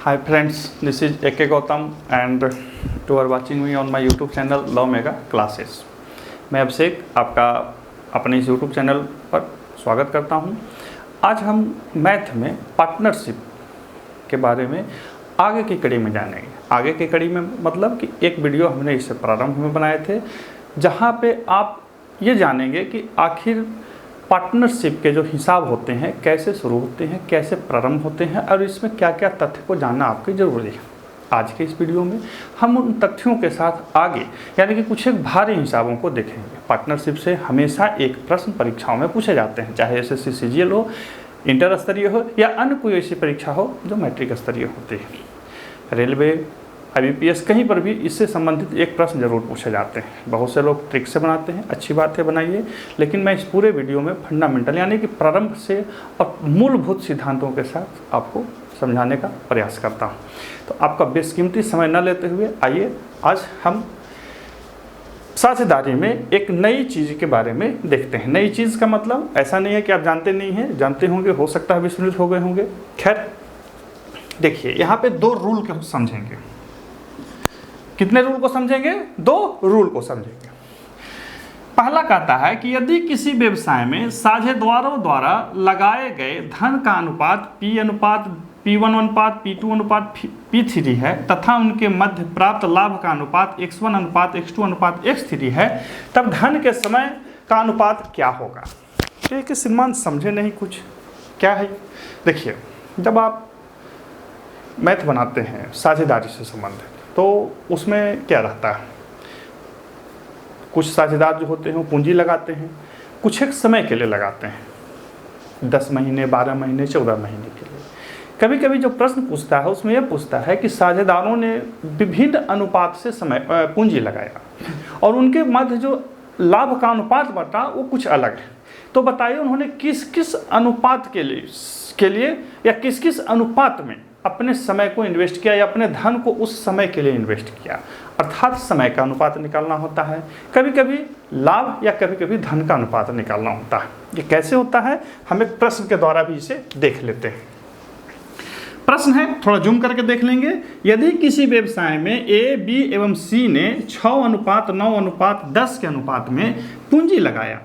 Hi friends, this is AK Gautam and you are watching me on my YouTube channel Law Mega Classes। मैं अभिषेक आपका अपने इस YouTube channel पर स्वागत करता हूं। आज हम मैथ में पार्टनरशिप के बारे में आगे की कड़ी में जानेंगे। आगे की कड़ी में मतलब कि एक वीडियो हमने इससे प्रारंभ में बनाए थे जहां पे आप ये जानेंगे कि आखिर पार्टनरशिप के जो हिसाब होते हैं कैसे शुरू होते हैं, कैसे प्रारंभ होते हैं और इसमें क्या क्या तथ्य को जानना आपकी ज़रूरी है। आज के इस वीडियो में हम उन तथ्यों के साथ आगे यानी कि कुछ एक भारी हिसाबों को देखेंगे। पार्टनरशिप से हमेशा एक प्रश्न परीक्षाओं में पूछे जाते हैं, चाहे SSC CGL हो, इंटर स्तरीय हो या अन्य कोई ऐसी परीक्षा हो जो मैट्रिक स्तरीय होती है। रेलवे, IBPS कहीं पर भी इससे संबंधित एक प्रश्न जरूर पूछे जाते हैं। बहुत से लोग ट्रिक से बनाते हैं, अच्छी बात है, बनाइए, लेकिन मैं इस पूरे वीडियो में फंडामेंटल यानी कि प्रारंभ से और मूलभूत सिद्धांतों के साथ आपको समझाने का प्रयास करता हूं। तो आपका बेशकीमती समय न लेते हुए आइए आज हम साझेदारी में एक नई चीज़ के बारे में देखते हैं। नई चीज़ का मतलब ऐसा नहीं है कि आप जानते नहीं हैं, जानते होंगे, हो सकता है विस्मृत हो गए होंगे। खैर देखिए, यहाँ पे दो रूल को समझेंगे। कितने रूल को समझेंगे? दो रूल को समझेंगे। पहला कहता है कि यदि किसी व्यवसाय में साझेदारों द्वारा लगाए गए धन का अनुपात P अनुपात P1 अनुपात P2 अनुपात P3 है तथा उनके मध्य प्राप्त लाभ का अनुपात X1 अनुपात X2 अनुपात X3 है, तब धन के समय का अनुपात क्या होगा? एक श्रीमान समझे नहीं कुछ, क्या है? देखिए, जब आप मैथ बनाते हैं साझेदारी से संबंधित तो उसमें क्या रहता है, कुछ साझेदार जो होते हैं वो पूंजी लगाते हैं, कुछ एक समय के लिए लगाते हैं, 10 महीने, 12 महीने, 14 महीने के लिए। कभी कभी जो प्रश्न पूछता है उसमें यह पूछता है कि साझेदारों ने विभिन्न अनुपात से समय पूंजी लगाया और उनके मध्य जो लाभ का अनुपात बता वो कुछ अलग है। तो बताइए उन्होंने किस किस अनुपात के लिए या किस किस अनुपात में अपने समय को इन्वेस्ट किया या अपने धन को उस समय के लिए इन्वेस्ट किया। अर्थात समय का अनुपात निकालना होता है, कभी कभी लाभ या कभी कभी धन का अनुपात निकालना होता है। ये कैसे होता है हम एक प्रश्न के द्वारा भी इसे देख लेते हैं। प्रश्न है, थोड़ा जूम करके देख लेंगे। यदि किसी व्यवसाय में A, B एवं C ने 6 अनुपात 9 अनुपात 10 के अनुपात में पूंजी लगाया,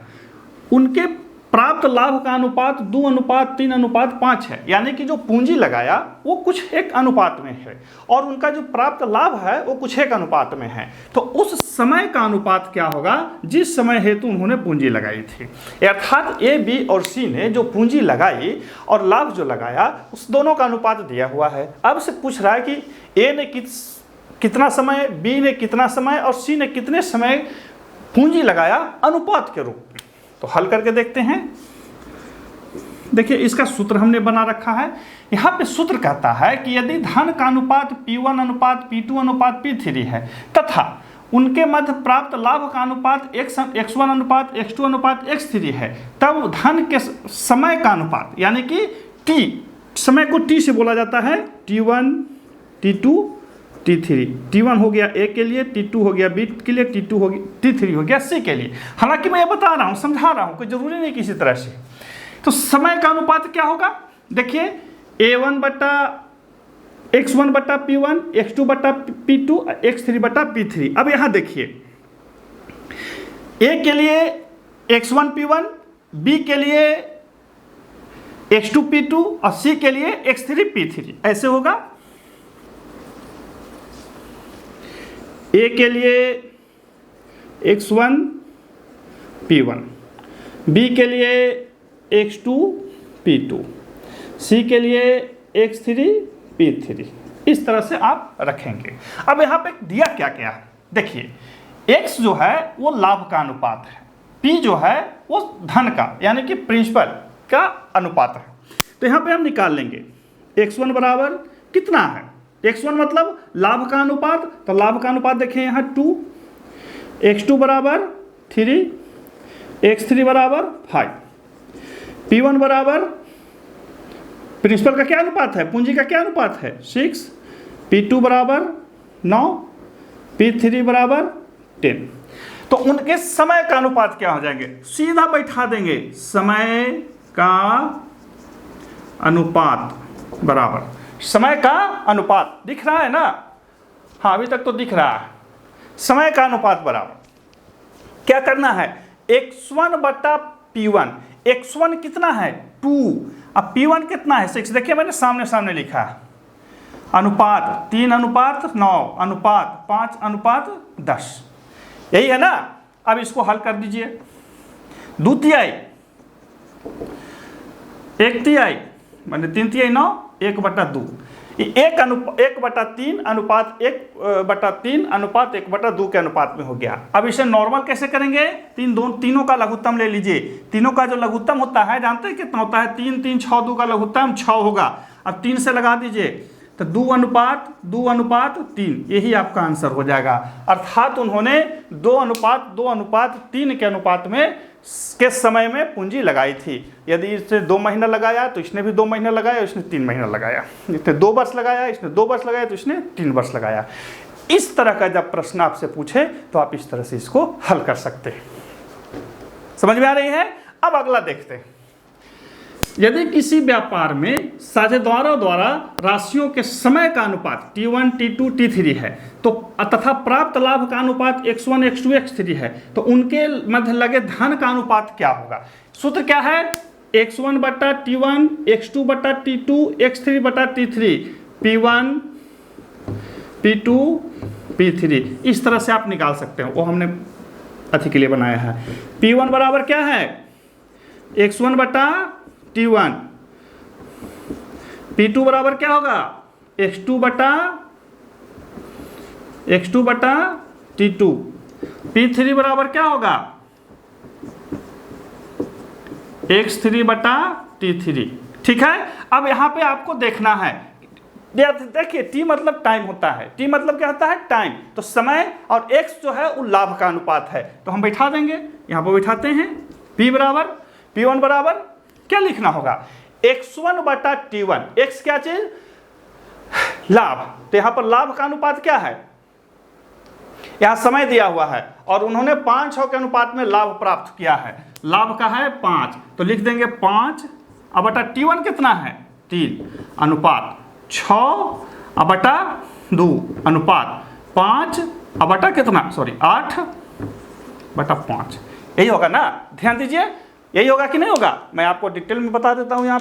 उनके प्राप्त लाभ का अनुपात 2 अनुपात 3 अनुपात 5 है, यानी कि जो पूंजी लगाया वो कुछ एक अनुपात में है और उनका जो प्राप्त लाभ है वो कुछ एक अनुपात में है। तो उस समय का अनुपात क्या होगा जिस समय हेतु उन्होंने पूंजी लगाई थी। अर्थात A, B और C ने जो पूंजी लगाई और लाभ जो लगाया उस दोनों का अनुपात दिया हुआ है। अब से पूछ रहा है कि A ने कितना समय, B ने कितना समय और C ने कितने समय पूंजी लगाया अनुपात के रूप में। तो हल करके देखते हैं। देखिए, इसका सूत्र हमने बना रखा है। यहाँ पे सूत्र कहता है कि यदि धन का अनुपात P1 अनुपात P2 अनुपात P3 है तथा उनके मध्य प्राप्त लाभ का अनुपात X1 अनुपात X2 अनुपात X3 है, तब धन के समय का अनुपात यानी कि T, समय को T से बोला जाता है, T1 T2 T3। T1 हो गया A के लिए, T2 हो गया B के लिए, T2 हो गया T3 हो गया C के लिए। हालांकि मैं ये बता रहा हूँ, समझा रहा हूँ, कोई जरूरी नहीं किसी तरह से। तो समय का अनुपात क्या होगा? देखिए, A1 बटा X1 बटा P1, X2 बटा P2, X3 बटा P3। अब यहाँ देखिए, A के लिए X1 P1, B के लिए X2 P2 और C के लिए X3 P3, ऐसे होगा। A के लिए X1 P1, B के लिए X2 P2, C के लिए X3 P3। इस तरह से आप रखेंगे। अब यहाँ पे दिया क्या क्या है? देखिए, X जो है वो लाभ का अनुपात है, P जो है वो धन का यानी कि प्रिंसिपल का अनुपात है। तो यहाँ पे हम निकाल लेंगे X1 बराबर कितना है? X1 मतलब लाभ का अनुपात, तो लाभ का अनुपात देखें यहाँ 2, X2 बराबर 3, X3 बराबर 5, P1 बराबर प्रिंसिपल का क्या अनुपात है, पूंजी का क्या अनुपात है 6, P2 बराबर 9, P3 बराबर 10। तो उनके समय का अनुपात क्या हो जाएंगे? सीधा बैठा देंगे, समय का अनुपात बराबर समय का अनुपात दिख रहा है ना, हाँ अभी तक तो दिख रहा है। समय का अनुपात बराबर क्या करना है, x1 बटा p1। x1 कितना है 2, अब p1 कितना है 6। देखिए मैंने सामने सामने लिखा है, अनुपात 3:9 अनुपात 5:10, यही है ना। अब इसको हल कर दीजिए, 2/3 1/3 मैंने 3/3 9 1/2, 1/3 अनुपात 1/3 अनुपात 1/2 के अनुपात में हो गया। अब इसे नॉर्मल कैसे करेंगे, तीनों का लघुत्तम ले लीजिए। तीनों का जो लघुत्तम होता है जानते हैं कितना होता है, 3 3 6 2 का लघुत्तम 6 होगा। अब 3 से लगा दीजिए तो 2:3, यही आपका आंसर हो जाएगा। अर्थात उन्होंने 2:3 के अनुपात में के समय में पूंजी लगाई थी। यदि इसने 2 महीना लगाया तो इसने भी 2 महीना लगाया, इसने 3 महीना लगाया। इसने 2 वर्ष लगाया, इसने 2 वर्ष लगाया, तो इसने 3 वर्ष लगाया। इस तरह का जब प्रश्न आपसे पूछे तो आप इस तरह से इसको हल कर सकते हैं। समझ में आ रही है। अब अगला देखते हैं, यदि किसी व्यापार में साझेदारों द्वारा राशियों के समय का अनुपात T1 T2 T3 है तो तथा प्राप्त लाभ का अनुपात x1 x2 x3 है, तो उनके मध्य लगे धन का अनुपात क्या होगा। सूत्र क्या है, x1 बटा T1 x2 बटा T2 x3 बटा T3 P1 P2 P3। इस तरह से आप निकाल सकते हो, वो हमने अति के लिए बनाया है। P1 बराबर क्या है, x1 बटा T1, P2 बराबर क्या होगा, x2 बटा T2, P3 बराबर क्या होगा, x3 बटा T3। ठीक है। अब यहाँ पे आपको देखना है, देखिए T मतलब टाइम होता है, T मतलब क्या होता है टाइम, तो समय, और x जो है वो लाभ का अनुपात है। तो हम बैठा देंगे, यहाँ पर बैठाते हैं P1 बराबर क्या लिखना होगा, x1 बटा T1, x क्या चीज, लाभ। तो यहाँ पर लाभ का अनुपात क्या है, यहाँ समय दिया हुआ है और उन्होंने 5-6 के अनुपात में लाभ प्राप्त किया है। लाभ का है 5, तो लिख देंगे 5 अब बटा T1 कितना है 3 अनुपात 6 अब बटा 2 अनुपात 5 अब बटा कितना 8 बटा 5। यही होगा ना, ध्यान दीजिए, यही होगा कि नहीं होगा। मैं आपको डिटेल में बता देता हूं। यहाँ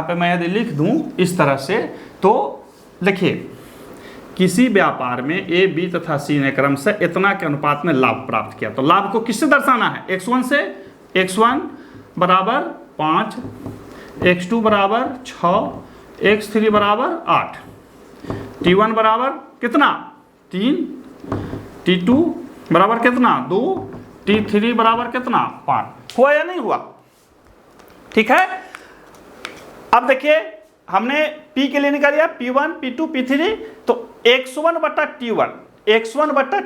पे मैं यदि लिख दूं इस तरह से, तो लिखिए किसी व्यापार में ए बी तथा सी ने क्रम से इतना के अनुपात में लाभ प्राप्त किया, तो लाभ को किससे दर्शाना है, x1 से। x1 बराबर 5, x2 बराबर 6, x3 बराबर 8, T1 बराबर कितना 3, T2 बराबर कितना 2, T3 बराबर कितना 5। हुआ या नहीं हुआ, ठीक है। अब देखिए हमने P के लिए निकाल लिया P1 P2 P3, तो x1 बटा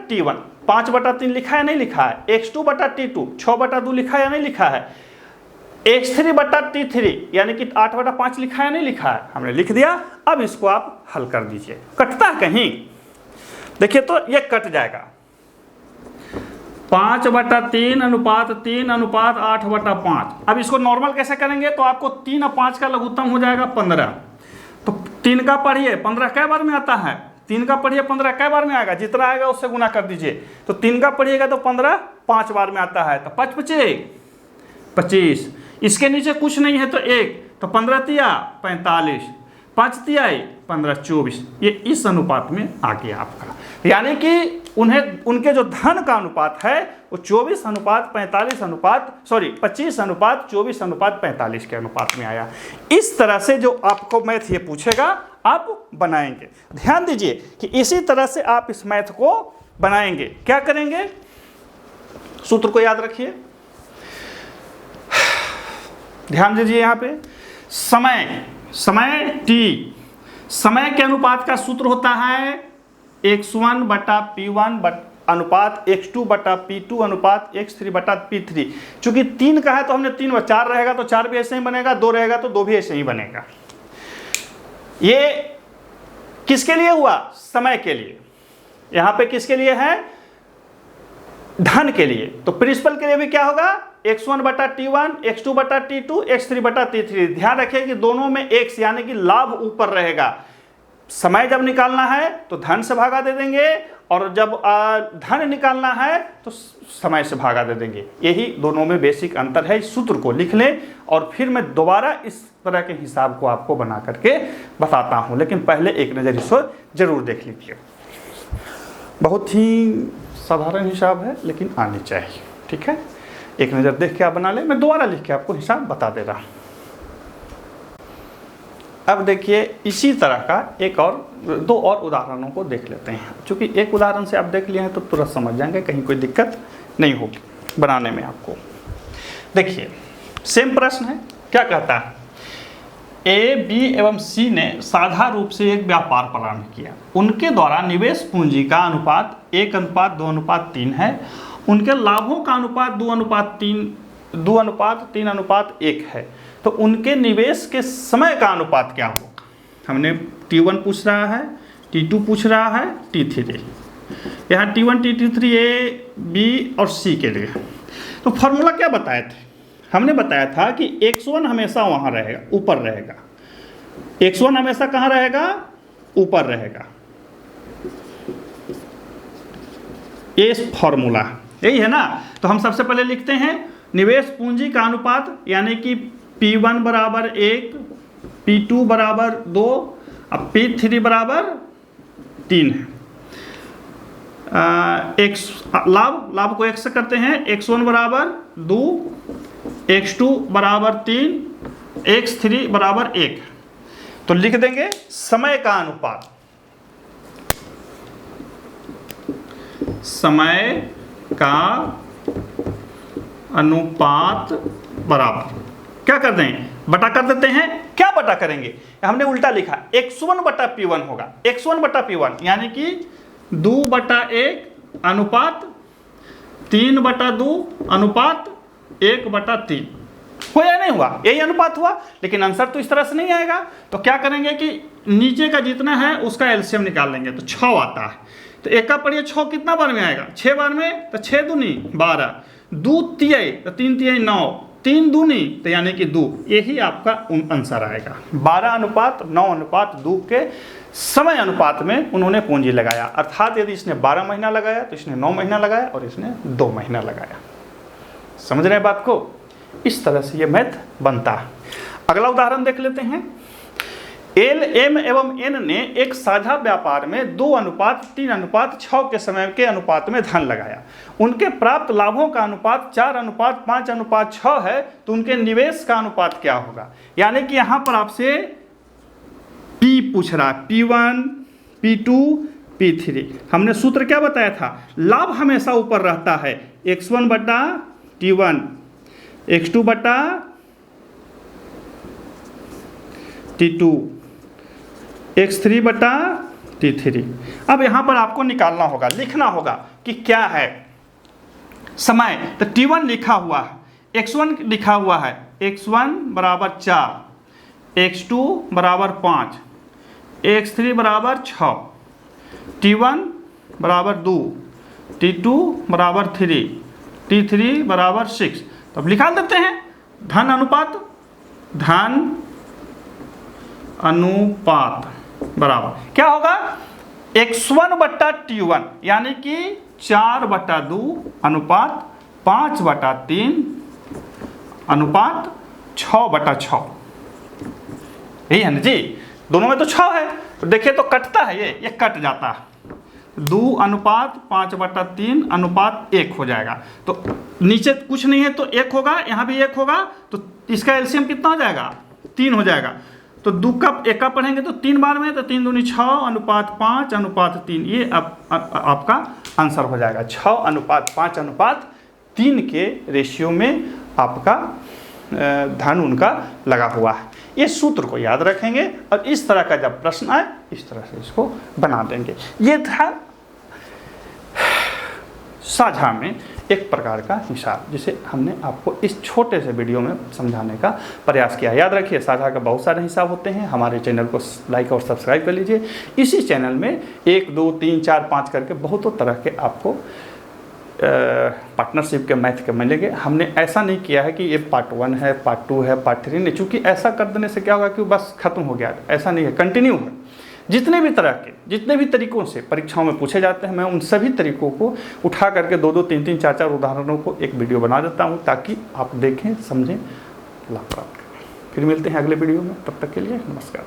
T1 5 बटा 3 लिखा है नहीं लिखा है, x2 बटा T2 6 बटा 2 लिखा है या नहीं लिखा है, x3 बटा T3 यानी कि 8 बटा 5 लिखा है नहीं लिखा है, हमने लिख दिया। अब इसको आप हल कर दीजिए। कटता है कहीं, देखिए तो ये कट जाएगा, 5 बटा 3 अनुपात 3 अनुपात 8 बटा 5। अब इसको नॉर्मल कैसे करेंगे, तो आपको 3 और 5 का लघुत्तम हो जाएगा 15, तो 3 का पढ़िए 15 कै बार में आता है, 3 का पढ़िए 15 कै बार में आएगा, जितना आएगा उससे गुना कर दीजिए। तो 3 का पढ़िएगा तो 15 5 बार में आता है, तो 5 5 25, इसके नीचे कुछ नहीं है तो 1, तो 15 तिया 45, 5 तियाई 15 24, ये इस अनुपात में आ गया आपका। यानी कि उनके जो धन का अनुपात है वो 25 अनुपात 24 अनुपात 45 के अनुपात में आया। इस तरह से जो आपको मैथ ये पूछेगा आप बनाएंगे। ध्यान दीजिए कि इसी तरह से आप इस मैथ को बनाएंगे। क्या करेंगे, सूत्र को याद रखिए, ध्यान दीजिए। यहाँ पे समय t, समय के अनुपात का सूत्र होता है x1 बटा P1 अनुपात x2 बटा P2 अनुपात x3 बटा P3। चूंकि 3 का है तो हमने 3 व 4 रहेगा तो 4 भी ऐसे ही बनेगा, 2 रहेगा तो 2 भी ऐसे ही बनेगा। ये किसके लिए हुआ, समय के लिए। यहाँ पे किसके लिए है, धन के लिए। तो प्रिंसिपल के लिए भी क्या होगा, x1 बटा T1, x2 बटा T2, x3 बटा T3। ध्यान रखिए कि दोनों में x यानी कि लाभ ऊपर रहेगा। समय जब निकालना है तो धन से भागा दे देंगे, और जब धन निकालना है तो समय से भागा दे देंगे। यही दोनों में बेसिक अंतर है। इस सूत्र को लिख लें और फिर मैं दोबारा इस तरह के हिसाब को आपको बना करके बताता हूं, लेकिन पहले एक नज़र इसको जरूर देख लीजिए। बहुत ही साधारण हिसाब है लेकिन आनी चाहिए, ठीक है। एक नज़र देख के आप बना लें, मैं दोबारा लिख के आपको हिसाब बता दे रहा हूँ। अब देखिए इसी तरह का एक और दो और उदाहरणों को देख लेते हैं। चूँकि एक उदाहरण से आप देख लिए हैं तो तुरंत समझ जाएंगे, कहीं कोई दिक्कत नहीं होगी बनाने में आपको। देखिए सेम प्रश्न है, क्या कहता है, ए, बी एवं सी ने साझा रूप से एक व्यापार प्रारंभ किया। उनके द्वारा निवेश पूंजी का अनुपात 1:2:3 है। उनके लाभों का अनुपात 2:3:1 है। तो उनके निवेश के समय का अनुपात क्या होगा? हमने T1 पूछ रहा है, T2 पूछ रहा है, T3। यहाँ T1, T3 ए, बी और सी के लिए तो फॉर्मूला क्या बताए थे? हमने बताया था कि x1 हमेशा वहाँ रहेगा, ऊपर रहेगा। x1 हमेशा कहाँ रहेगा? ऊपर रहेगा। ये फॉर्मूला यही है ना। तो हम सबसे पहले लिखते हैं निवेश पूंजी का अनुपात, यानी कि P1 बराबर 1, P2 बराबर 2 और P3 बराबर 3 है। लाभ को 1 से करते हैं। x1 बराबर 2, x2 बराबर 3, x3 बराबर 1। तो लिख देंगे समय का अनुपात, समय का अनुपात बराबर क्या कर दें? बटा कर देते हैं। क्या बटा करेंगे? हमने उल्टा लिखा, x1 बटा P1 होगा। x1 बटा P1 यानी कि 2/1 अनुपात 3/2 अनुपात 1/3 हुआ या नहीं हुआ? यही अनुपात हुआ। लेकिन आंसर तो इस तरह से नहीं आएगा। तो क्या करेंगे कि नीचे का जितना है उसका एलसीएम निकाल लेंगे, तो 6 आता है। तो एक का पढ़िए 6 कितना बार में आएगा? 6 बार में, तो 6 दूनी 12, 2 तिहाई तो 3 तिहाई 9, 3 दूनी तो यानी कि 2। यही आपका आंसर आएगा। 12:9:2 के समय अनुपात में उन्होंने पूंजी लगाया। अर्थात यदि इसने 12 महीना लगाया तो इसने 9 महीना लगाया और इसने 2 महीना लगाया। समझ रहे हैं बात को? इस तरह से ये मैथ बनता है। अगला उदाहरण देख लेते हैं। एल, एम एवं एन ने एक साझा व्यापार में 2:3:6 के समय के अनुपात में धन लगाया। उनके प्राप्त लाभों का अनुपात 4:5:6 है। तो उनके निवेश का अनुपात क्या होगा? यानी कि यहाँ पर आपसे P पूछ रहा है, P1, P2, P3। हमने सूत्र क्या बताया था? लाभ हमेशा ऊपर रहता है। x1 बटा T1, x2 बटा T2, x3 बटा T3। अब यहाँ पर आपको निकालना होगा, लिखना होगा कि क्या है समय। तो T1 लिखा हुआ है, x1 लिखा हुआ है, x1 बराबर 4, x2 बराबर 5, x3 बराबर 6, T1 बराबर 2, T2 बराबर 3, T3 बराबर 6। तो अब निकाल देते हैं धन अनुपात। धन अनुपात बराबर क्या होगा? x1 बटा T1 यानी कि 4/2 अनुपात 5/3 अनुपात 6/6। यही है ना जी? दोनों में तो 6 है। तो देखिए तो कटता है, ये कट जाता है। 2:5/3 अनुपात 1 हो जाएगा। तो नीचे कुछ नहीं है तो 1 होगा, यहाँ भी 1 होगा। तो इसका एलसीएम कितना हो जाएगा? 3 हो जाएगा। तो 2 का 1 का पढ़ेंगे तो 3 बार में, तो 3 दूनी 6 अनुपात 5 अनुपात 3। ये आपका आंसर हो जाएगा। 6 अनुपात 5 अनुपात 3 के रेशियो में आपका धन उनका लगा हुआ है। ये सूत्र को याद रखेंगे और इस तरह का जब प्रश्न आए इस तरह से इसको बना देंगे। ये था साझा में एक प्रकार का हिसाब जिसे हमने आपको इस छोटे से वीडियो में समझाने का प्रयास किया। याद रखिए साझा का बहुत सारे हिसाब होते हैं। हमारे चैनल को लाइक और सब्सक्राइब कर लीजिए। इसी चैनल में 1, 2, 3, 4, 5 करके बहुतों तरह के आपको पार्टनरशिप के मैथ के मिलेंगे। हमने ऐसा नहीं किया है कि ये पार्ट 1 है, पार्ट 2 है, पार्ट 3 नहीं, चूँकि ऐसा कर देने से क्या होगा कि बस खत्म हो गया, ऐसा नहीं है, कंटिन्यू है। जितने भी तरह के, जितने भी तरीक़ों से परीक्षाओं में पूछे जाते हैं, मैं उन सभी तरीक़ों को उठा करके 2-2, 3-3, 4-4 उदाहरणों को एक वीडियो बना देता हूँ, ताकि आप देखें, समझें, लाभ प्राप्त करें। फिर मिलते हैं अगले वीडियो में, तब तक के लिए नमस्कार।